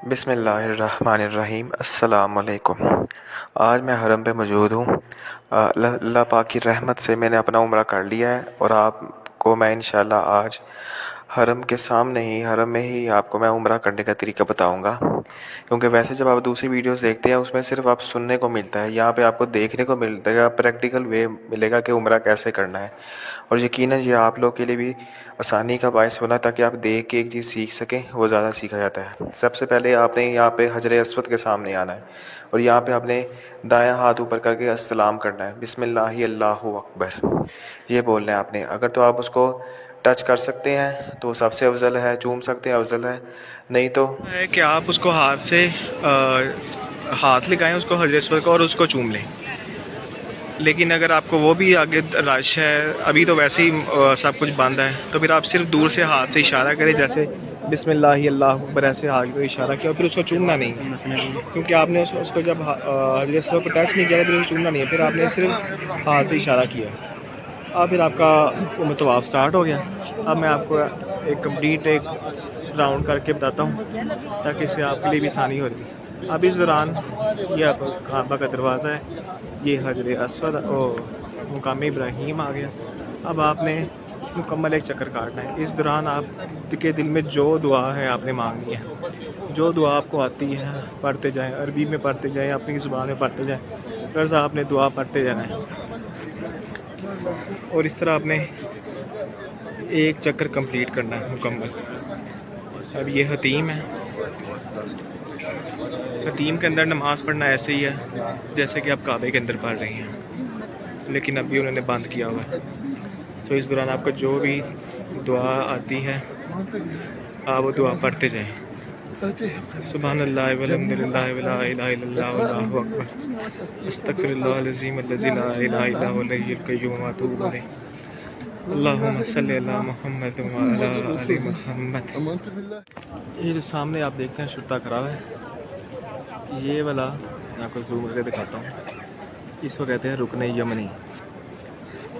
बिस्मिल्लाहिर्रहमानिर्रहीम अस्सलामुअलैकुम। आज मैं हरम पे मौजूद हूँ। अल्लाह पाक की रहमत से मैंने अपना उम्रा कर लिया है और आपको मैं इंशाल्लाह आज हरम में ही आपको मैं उम्रा करने का तरीका बताऊँगा। क्योंकि वैसे जब आप दूसरी वीडियोस देखते हैं उसमें सिर्फ आप सुनने को मिलता है, यहाँ पे आपको देखने को मिलेगा, प्रैक्टिकल वे मिलेगा कि उम्रा कैसे करना है। और यकीनन ये आप लोग के लिए भी आसानी का बायस होना, ताकि आप देख के एक चीज़ सीख सकें, वो ज़्यादा सीखा जाता है। सबसे पहले आपने यहाँ पे हजर अस्वद के सामने आना है और यहाँ पे आपने दायां हाथ ऊपर करके अस्सलाम करना है, बिस्मिल्लाहि अल्लाहु अकबर ये बोलना है आपने। अगर तो आप उसको टच कर सकते हैं तो सबसे अफजल है, चूम सकते हैं अफजल है, नहीं तो है कि आप उसको हाथ से हाथ लगाएं उसको हजर अस्वद को और उसको चूम लें। लेकिन अगर आपको वो भी आगे रश है, अभी तो वैसे ही सब कुछ बंद है, तो फिर आप सिर्फ दूर से हाथ से इशारा करें, जैसे बिस्मिल्लाहि अल्लाहु अकबर ऐसे हाथ को इशारा किया, फिर उसको चूमना नहीं, क्योंकि आपने उसको जब हजर अस्वद पर टच नहीं किया फिर उसको चूमना नहीं है, फिर आपने सिर्फ हाथ से इशारा किया। अब फिर आपका मतलब आप स्टार्ट हो गया। अब मैं आपको एक कंप्लीट एक राउंड करके बताता हूँ ताकि इससे आपके लिए भी आसानी होती। अब इस दौरान ये आप काबा का दरवाज़ा है, ये हजर अस्वद और मुकाम इब्राहीम आ गया। अब आपने मुकम्मल एक चक्कर काटना है। इस दौरान आप के दिल में जो दुआ है आपने मांगनी है, जो दुआ आपको आती है पढ़ते जाएं, अरबी में पढ़ते जाएं, अपनी ज़ुबान में पढ़ते जाएं, गर्ज़ आपने दुआ पढ़ते जाना है। और इस तरह आपने एक चक्कर कंप्लीट करना है मुकम्मल। अब ये हतीम है, हतीम के अंदर नमाज़ पढ़ना ऐसे ही है जैसे कि आप काबे के अंदर पढ़ रही हैं, लेकिन अभी उन्होंने बंद किया हुआ है। तो इस दौरान आपको जो भी दुआ आती है आप वो दुआ पढ़ते जाएं। सुबहानल्लाह वल्हम्दुलिल्लाह वला इलाहा इल्लल्लाह वल्लाहु अकबर अस्तगफिरुल्लाहल अज़ीम अल्लज़ी ला इलाहा इल्ला हुवल हय्युल क़य्यूम व अतूबु इलैह। अल्लाहुम्मा सल्लि अला मुहम्मद व अला आलि मुहम्मद। ये जो सामने आप देखते हैं शुरता खड़ा है, ये वाला मैं आपको ज़ूम करके दिखाता हूँ, इसको कहते हैं रुकने यमनी।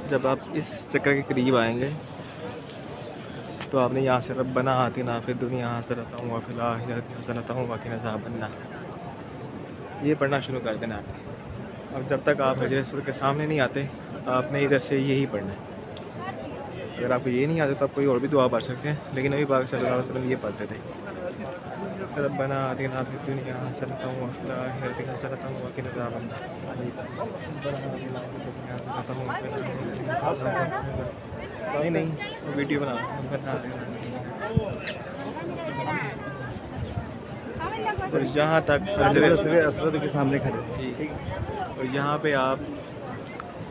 जब आप इस चक्कर के करीब आएंगे तो आपने यहाँ से रब्बना आतिना फिद दुनिया हसनतन व फिल आखिरति हसनतन व क़िना अज़ाबन्नार ये पढ़ना शुरू कर देना आपने। अब जब तक आप हजर अस्वद के सामने नहीं आते आपने इधर से यही पढ़ना है। अगर आपको ये नहीं आता तो आप कोई और भी दुआ पढ़ सकते हैं, लेकिन नबी पाक सल्लल्लाहु अलैहि वसल्लम ये पढ़ते थे, रब्बना आतिना फिद दुनिया हसनतन व फिल आखिरति हसनतन व क़िना अज़ाबन्नार। नहीं वो वीडियो बना और यहाँ तक हजर अस्वद के सामने खड़े। और यहाँ पे आप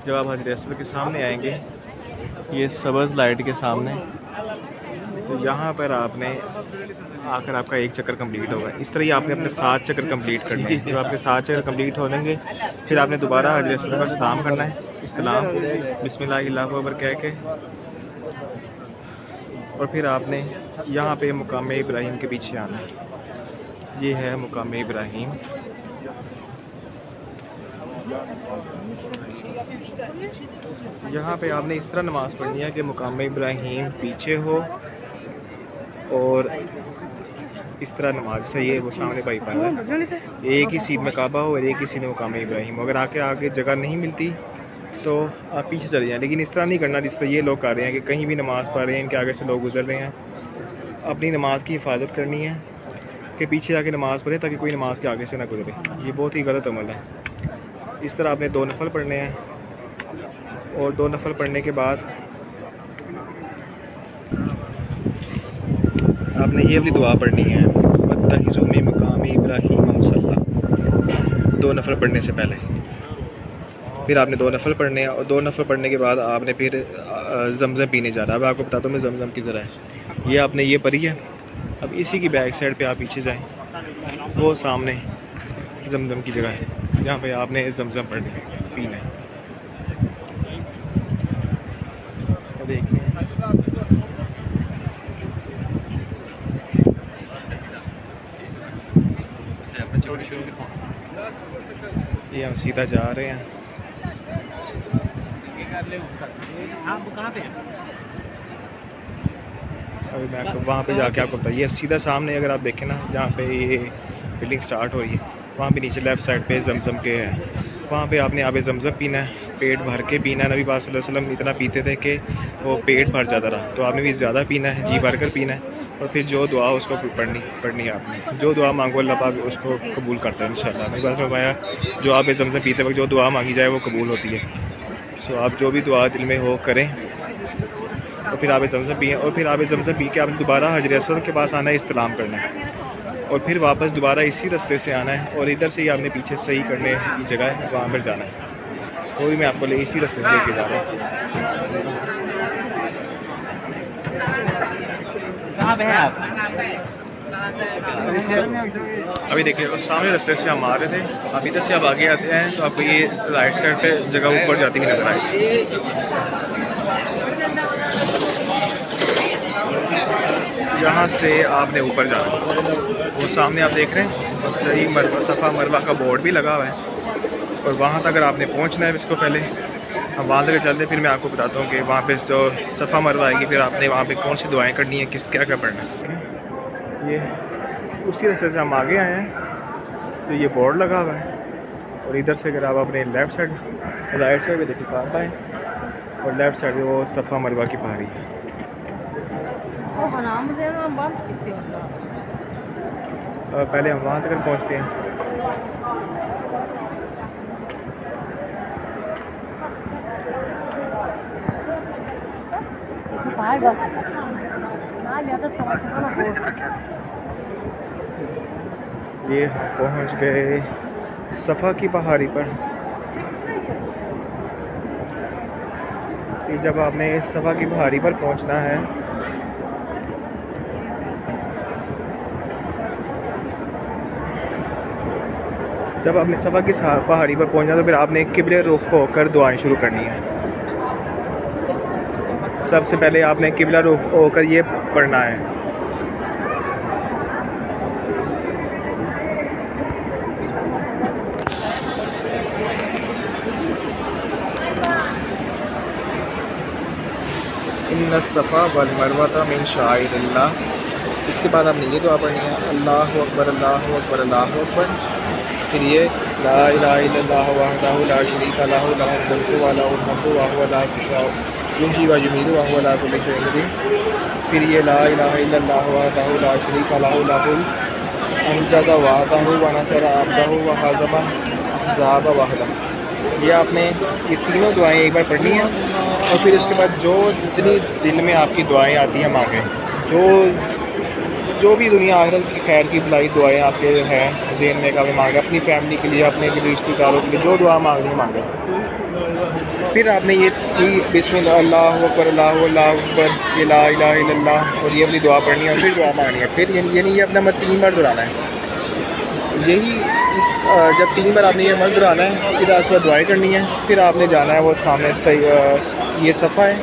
जब आप हजर अस्वद के सामने आएंगे, ये सब्ज़ लाइट के सामने, तो यहाँ पर आपने आकर आपका एक चक्कर कंप्लीट होगा। इस तरह ही आपने अपने 7 चक्कर कंप्लीट करने हैं। जब आपके 7 चक्कर कंप्लीट हो जाएंगे फिर आपने दोबारा हजर अस्वद पर सलाम करना है, इस्लाम बिस्मिल्लाहिर्रहमानिर्रहीम अकबर कह के, और फिर आपने यहाँ पे मुकाम इब्राहीम के पीछे आना है। ये है मुकाम इब्राहीम। यहाँ पे आपने इस तरह नमाज़ पढ़नी है कि मुकाम इब्राहीम पीछे हो और इस तरह नमाज सही है। वो सामने भाई पढ़ रहा है, एक ही सीट में काबा हो और एक ही सीट में मुकाम इब्राहीम हो। अगर आगे जगह नहीं मिलती तो आप पीछे चले जाएँ, लेकिन इस तरह नहीं करना जिस तरह ये लोग कर रहे हैं कि कहीं भी नमाज़ पढ़ रहे हैं, इनके आगे से लोग गुजर रहे हैं। अपनी नमाज की हिफाजत करनी है कि पीछे जाके नमाज़ पढ़े ताकि कोई नमाज के आगे से ना गुजरे। ये बहुत ही गलत अमल है। इस तरह आपने 2 नफल पढ़ने हैं और 2 नफल पढ़ने के बाद आपने ये वाली दुआ पढ़नी है, वत्तखिज़ू मिन मक़ामि इब्राहीम मुसल्ला, 2 नफल पढ़ने से पहले। फिर आपने 2 नफल पढ़ने हैं और 2 नफल पढ़ने के बाद आपने फिर जमज़म पीने जाना है। अब आपको बताता हूँ मैं जमज़म की ज़रा है। ये आपने ये पढ़ी है, अब इसी की बैक साइड पे आप पीछे जाएं, वो सामने जमज़म की जगह है जहाँ पे आपने जमज़म पढ़नी है, पीना है। देखिए ये हम सीधा जा रहे हैं। अभी मैं आपको वहाँ पे जाके आपको बताइए, सीधा सामने अगर आप देखें ना, जहाँ पे ये बिल्डिंग स्टार्ट हो रही है, वहाँ पे नीचे लेफ़्ट साइड पे जमजम के है, वहाँ पे आपने आबे जमजम पीना है, पेट भर के पीना है। नबी पाक सल्लल्लाहु अलैहि वसल्लम इतना पीते थे कि वो पेट भर जाता रहा, तो आपने भी ज़्यादा पीना है, जी भर कर पीना है। और फिर जो दुआ उसको पढ़नी है आपने, जो दुआ मांगो अल्लाह पाक उसको कबूल करता है इंशाअल्लाह। नबी पाक फरमाया जो आप जमजम पीते वक्त जो दुआ मांगी जाए वो कबूल होती है। सो आप जो भी दुआ दिल में हो करें, और फिर आब जमजम पिए, और फिर आब जमजम पी के आपने दोबारा हजर अस्वद के पास आना है, इस्तिलाम करना है, और फिर वापस दोबारा इसी रास्ते से आना है, और इधर से ही आपने पीछे सही करने की जगह है वहाँ पर जाना है। वो भी मैं आपको इसी रास्ते से लेके जा रहा हूँ। कहाँ पे हैं आप? अभी देखिए सामने रास्ते से हम आ रहे थे, अब इधर से आप आगे आते हैं तो आपको ये राइट साइड पे जगह ऊपर जाती हुई नजर आएगी। यहाँ से आपने ऊपर जाना है, वो सामने आप देख रहे हैं और सही मरवा सफ़ा मरवा का बोर्ड भी लगा हुआ है, और वहाँ तक अगर आपने पहुँचना है इसको पहले हम वहाँ तक चलते, फिर मैं आपको बताता हूँ कि वहाँ पे जो सफ़ा मरवा आएगी फिर आपने वहाँ पे कौन सी दुआएं करनी है, किस क्या क्या पढ़ना है। ये उसी रास्ते से हम आगे आए हैं, तो ये बोर्ड लगा हुआ है, और इधर से अगर आप अपने लेफ़्ट साइड राइट साइड पे देखिए काबा है, और लेफ़्ट साइड वो सफ़ा मरवा की पहाड़ी है। पहले हम वहाँ तक पहुँचते हैं। ये पहुँच गए सफ़ा की पहाड़ी पर। जब आपने सफ़ा की पहाड़ी पर पहुँचना है जब आपने सफ़ा की पहाड़ी पर पहुँचना तो फिर आपने किबले रुख होकर दुआएं शुरू करनी है। सबसे पहले आपने किबला रुख होकर ये पढ़ना है। इन्ना सफ़ा वल मरवा मिन शाइरिल्लाह। इसके बाद आपने ये दुआ पढ़नी है, अल्लाहु अकबर अल्लाहु अकबर अल्लाहु अकबर। फिर ये ला इलाहा इल्लल्लाह वहदहु ला शरीका लहु लहुल मुल्कु व लहुल हम्दु व हुवा अला युहयी व युमीतु व हुवा अला कुल्लि शैइन क़दीर। फिर ये ला इलाहा इल्लल्लाह वहदहु ला शरीका लहु लहुल अनजज़ वअदहु व नसर अब्दहु व हज़म अहज़ाब वहदहु। ये आपने ये तीनों दुआएं एक बार पढ़नी है, और फिर उसके बाद जो जितनी दिल में आपकी दुआएं आती हैं मांगे, जो भी दुनिया आखिरत की खैर की भलाई दुआएं आपके हैं ज़हन में कभी मांगे, अपनी फैमिली के लिए, अपने रिश्तेदारों के लिए जो दुआ मांगनी मांगे। फिर आपने ये बिस्मिल्लाह अल्लाहु अकबर अल्लाहु अकबर, ये ला इलाहा इल्लल्लाह, और ये अपनी दुआ पढ़नी है और फिर दुआ मांगनी है। फिर यानी ये अपना मत 3 बार दोहराना है। यही जब 3 बार आपने ये मत दोहराना है, फिर आपके बाद दुआएं करनी है। फिर आपने जाना है वो सामने सही ये सफ़ा है,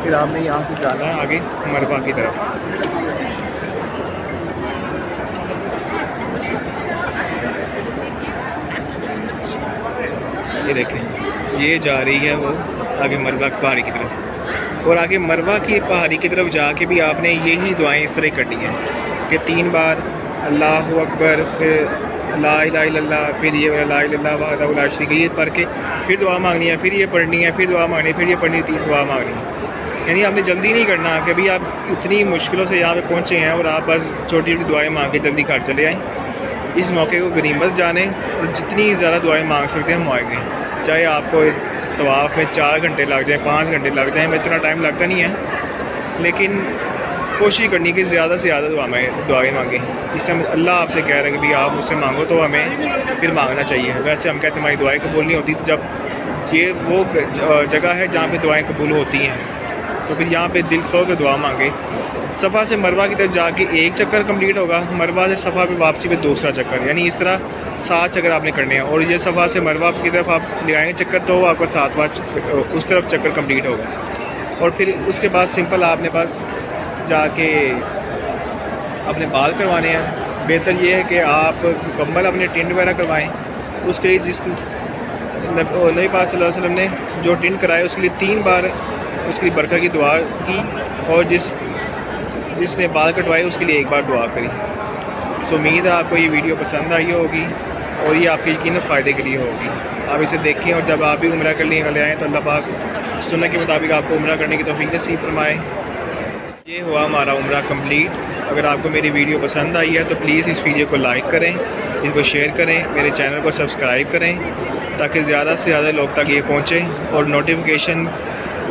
फिर आपने यहाँ से जाना है आगे मरवा की तरफ। ये देखें ये जा रही है वो आगे मरवा की पहाड़ी की तरफ, और आगे मरवा की पहाड़ी की तरफ जाके भी आपने यही दुआएं इस तरह करनी है कि 3 बार अल्लाहु अकबर, फिर ला इलाहा इल्लल्लाह, फिर ये ला इलाहा इल्लल्लाह वहदहु ला शरीका, ये पढ़ के फिर दुआ मांगनी है, फिर ये पढ़नी है, फिर दुआ मांगनी है, फिर ये पढ़नी, 3 दुआ मांगनी है। यानी आपने जल्दी नहीं करना कि भाई आप इतनी मुश्किलों से यहाँ पे पहुँचे हैं और आप बस छोटी छोटी दुआएं मांग के जल्दी घर चले आएँ। इस मौके को गनीमत जाने और जितनी ज़्यादा दुआएं मांग सकते हैं हम मांगें, चाहे आपको तवाफ़ में 4 घंटे लग जाए, 5 घंटे लग जाए, इतना टाइम लगता नहीं है, लेकिन कोशिश करनी कि ज़्यादा से ज़्यादा दुआएं मांगें। इस टाइम अल्लाह आपसे कह रहा है कि भाई आप मुझसे मांगो, तो हमें फिर मांगना चाहिए। वैसे हम कहते हैं हमारी दुआएं कबूल नहीं होती, जब ये वो जगह है जहाँ पे दुआएं कबूल होती हैं, तो फिर यहाँ पे दिल खोल कर दुआ मांगे। सफ़ा से मरवा की तरफ जाके 1 चक्कर कंप्लीट होगा, मरवा से सफ़ा पे वापसी पे दूसरा चक्कर, यानी इस तरह 7 चक्कर आपने करने हैं। और ये सफ़ा से मरवा की तरफ आप लगाएंगे चक्कर तो आपका 7वां उस तरफ चक्कर कंप्लीट होगा। और फिर उसके बाद सिंपल आपने पास जाके अपने बाल करवाने हैं। बेहतर ये है कि आप मुकम्मल अपने टिंड वगैरह करवाएँ। उसके लिए जिस नबी पाक सल्लल्लाहु अलैहि वसल्लम ने जो टिंड कराए उसके लिए 3 बार उसकी बरकत की दुआ की, और जिसने बाल कटवाए उसके लिए 1 बार दुआ करी। सो उम्मीद है आपको ये वीडियो पसंद आई होगी और ये आपके यकीन फ़ायदे के लिए होगी। आप इसे देखें और जब आप भी उम्रा करने वाले आएँ तो अल्लाह पाक सुन्नत के मुताबिक आपको उम्रा करने की तौफीक नसीब फरमाए। ये हुआ हमारा उम्रा कंप्लीट। अगर आपको मेरी वीडियो पसंद आई है तो प्लीज़ इस वीडियो को लाइक करें, इसको शेयर करें, मेरे चैनल को सब्सक्राइब करें ताकि ज़्यादा से ज़्यादा लोग तक ये पहुँचे, और नोटिफिकेशन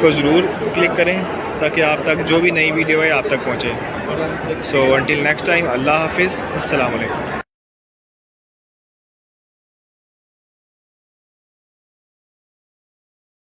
को ज़रूर क्लिक करें ताकि आप तक जो भी नई वीडियो है आप तक पहुँचे। सो अंटिल नेक्स्ट टाइम, अल्लाह हाफिज़, अस्सलाम वालेकुम।